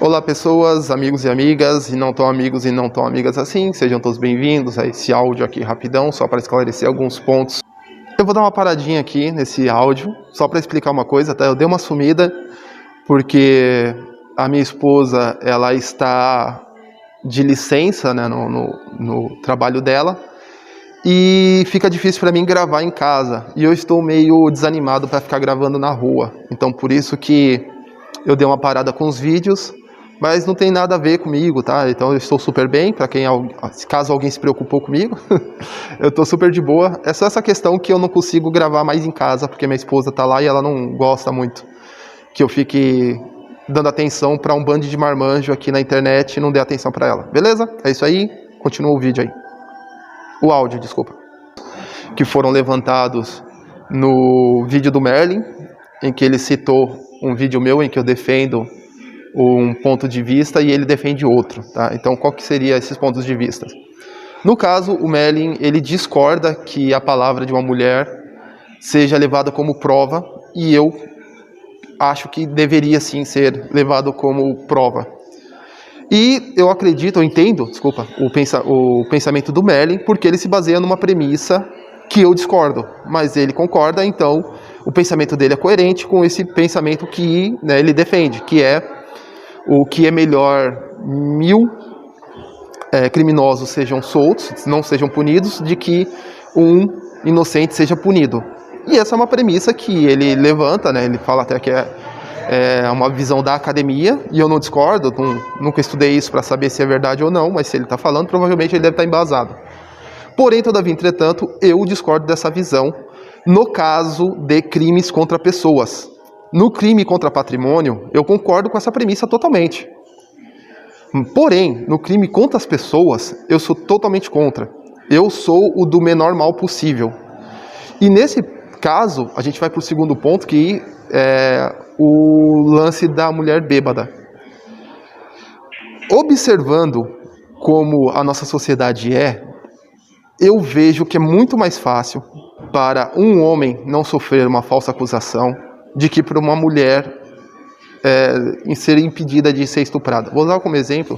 Olá pessoas, amigos e amigas, e não tão amigos e não tão amigas assim, sejam todos bem-vindos a esse áudio aqui rapidão, só para esclarecer alguns pontos. Eu vou dar uma paradinha aqui nesse áudio, só para explicar uma coisa, tá? Eu dei uma sumida porque a minha esposa, ela está de licença, né, no trabalho dela, e fica difícil para mim gravar em casa, e eu estou meio desanimado para ficar gravando na rua, então por isso que eu dei uma parada com os vídeos, mas não tem nada a ver comigo, tá? Então eu estou super bem, para quem, caso alguém se preocupou comigo, eu estou super de boa. É só essa questão que eu não consigo gravar mais em casa, porque minha esposa tá lá e ela não gosta muito que eu fique dando atenção para um bando de marmanjo aqui na internet e não dê atenção para ela. Beleza? É isso aí, continua o vídeo aí. O áudio, desculpa. Que foram levantados no vídeo do Merlin, em que ele citou um vídeo meu em que eu defendo um ponto de vista e ele defende outro, tá? Então, qual que seria esses pontos de vista? No caso, o Merlin, ele discorda que a palavra de uma mulher seja levada como prova, e eu acho que deveria sim ser levado como prova. E eu acredito, eu entendo, desculpa, o pensamento do Merlin, porque ele se baseia numa premissa que eu discordo, mas ele concorda, então o pensamento dele é coerente com esse pensamento que, né, ele defende, que é o que é melhor 1000 criminosos sejam soltos, não sejam punidos, de que um inocente seja punido. E essa é uma premissa que ele levanta, né? Ele fala até que é uma visão da academia, e eu não discordo, nunca estudei isso para saber se é verdade ou não, mas se ele está falando, provavelmente ele deve estar embasado. Porém, todavia, entretanto, eu discordo dessa visão no caso de crimes contra pessoas. No crime contra patrimônio, eu concordo com essa premissa totalmente. Porém, no crime contra as pessoas, eu sou totalmente contra. Eu sou o do menor mal possível. E nesse caso, a gente vai para o segundo ponto, que é o lance da mulher bêbada. Observando como a nossa sociedade eu vejo que é muito mais fácil para um homem não sofrer uma falsa acusação de que para uma mulher ser impedida de ser estuprada. Vou usar como exemplo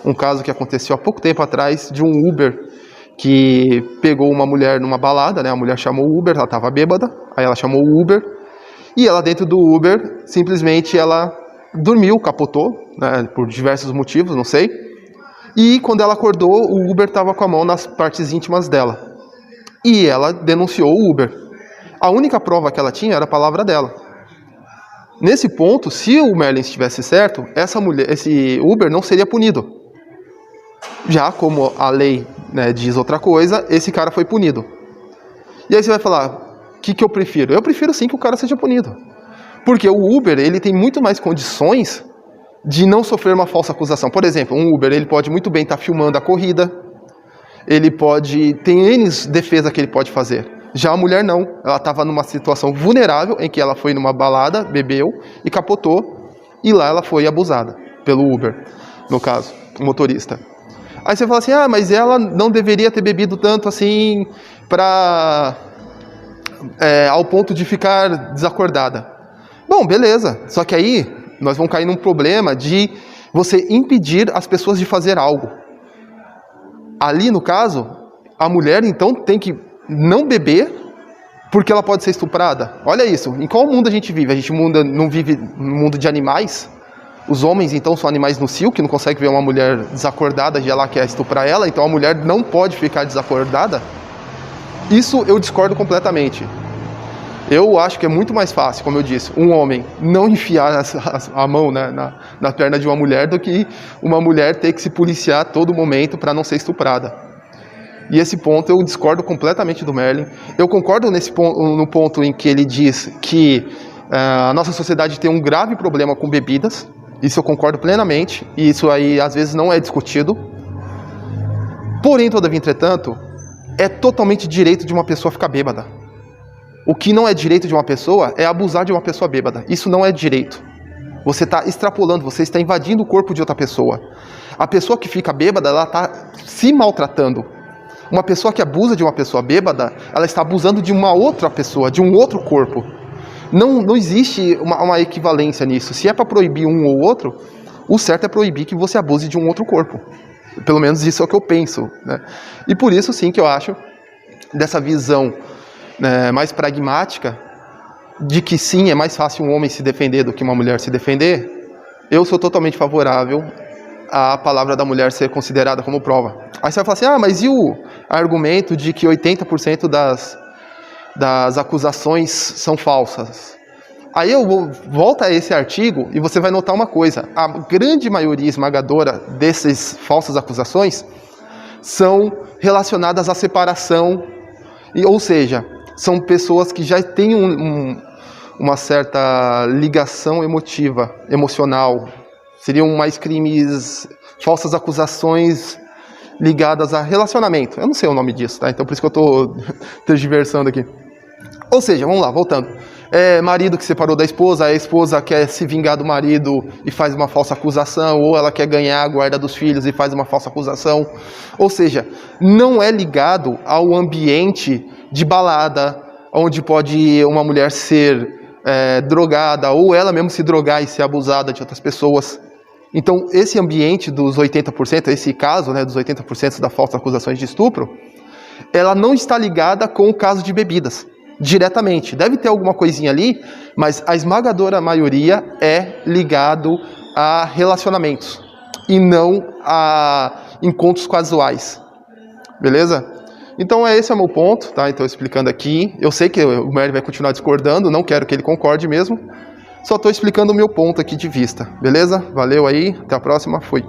um caso que aconteceu há pouco tempo atrás, de um Uber que pegou uma mulher numa balada, né? A mulher chamou o Uber, ela estava bêbada, aí ela chamou o Uber, e ela dentro do Uber, simplesmente ela dormiu, capotou, né, por diversos motivos, não sei, e quando ela acordou, o Uber estava com a mão nas partes íntimas dela, e ela denunciou o Uber. A única prova que ela tinha era a palavra dela. Nesse ponto, se o Merlin estivesse certo, esse Uber não seria punido. Já como a lei, né, diz outra coisa, esse cara foi punido. E aí você vai falar, o que eu prefiro? Eu prefiro sim que o cara seja punido. Porque o Uber, ele tem muito mais condições de não sofrer uma falsa acusação. Por exemplo, um Uber, ele pode muito bem estar filmando a corrida, tem N defesa que ele pode fazer. Já a mulher não, ela estava numa situação vulnerável, em que ela foi numa balada, bebeu e capotou, e lá ela foi abusada pelo Uber, no caso, o motorista. Aí você fala assim, mas ela não deveria ter bebido tanto assim, ao ponto de ficar desacordada. Bom, beleza, só que aí nós vamos cair num problema de você impedir as pessoas de fazer algo. Ali, no caso, a mulher então tem que não beber, porque ela pode ser estuprada. Olha isso, em qual mundo a gente vive? A gente não vive no mundo de animais? Os homens então são animais no cio, que não conseguem ver uma mulher desacordada e ela quer estuprar ela, então a mulher não pode ficar desacordada? Isso eu discordo completamente. Eu acho que é muito mais fácil, como eu disse, um homem não enfiar a mão, né, na perna de uma mulher, do que uma mulher ter que se policiar a todo momento para não ser estuprada. E esse ponto eu discordo completamente do Merlin. Eu concordo no ponto em que ele diz que a nossa sociedade tem um grave problema com bebidas. Isso eu concordo plenamente, e isso aí às vezes não é discutido. Porém, todavia, entretanto, é totalmente direito de uma pessoa ficar bêbada. O que não é direito de uma pessoa é abusar de uma pessoa bêbada. Isso não é direito. Você está extrapolando, você está invadindo o corpo de outra pessoa. A pessoa que fica bêbada, ela está se maltratando. Uma pessoa que abusa de uma pessoa bêbada, ela está abusando de uma outra pessoa, de um outro corpo. Não existe uma equivalência nisso. Se é para proibir um ou outro, o certo é proibir que você abuse de um outro corpo. Pelo menos isso é o que eu penso, né? E por isso sim que eu acho, dessa visão, né, mais pragmática, de que sim, é mais fácil um homem se defender do que uma mulher se defender, eu sou totalmente favorável à palavra da mulher ser considerada como prova. Aí você vai falar assim, mas e o argumento de que 80% das acusações são falsas? Aí eu volto a esse artigo e você vai notar uma coisa. A grande maioria esmagadora dessas falsas acusações são relacionadas à separação, ou seja, são pessoas que já têm uma certa ligação emocional. Seriam mais crimes, falsas acusações ligadas a relacionamento. Eu não sei o nome disso, tá? Então por isso que eu estou tergiversando aqui. Ou seja, vamos lá, voltando. Marido que separou da esposa, a esposa quer se vingar do marido e faz uma falsa acusação, ou ela quer ganhar a guarda dos filhos e faz uma falsa acusação. Ou seja, não é ligado ao ambiente de balada, onde pode uma mulher ser drogada, ou ela mesmo se drogar e ser abusada de outras pessoas. Então, esse ambiente dos 80%, esse caso, né, dos 80% das falsas acusações de estupro, ela não está ligada com o caso de bebidas. Diretamente. Deve ter alguma coisinha ali, mas a esmagadora maioria é ligado a relacionamentos e não a encontros casuais. Beleza? Então esse é o meu ponto, tá? Então explicando aqui. Eu sei que o Mary vai continuar discordando, não quero que ele concorde mesmo. Só estou explicando o meu ponto aqui de vista. Beleza? Valeu aí, até a próxima, fui.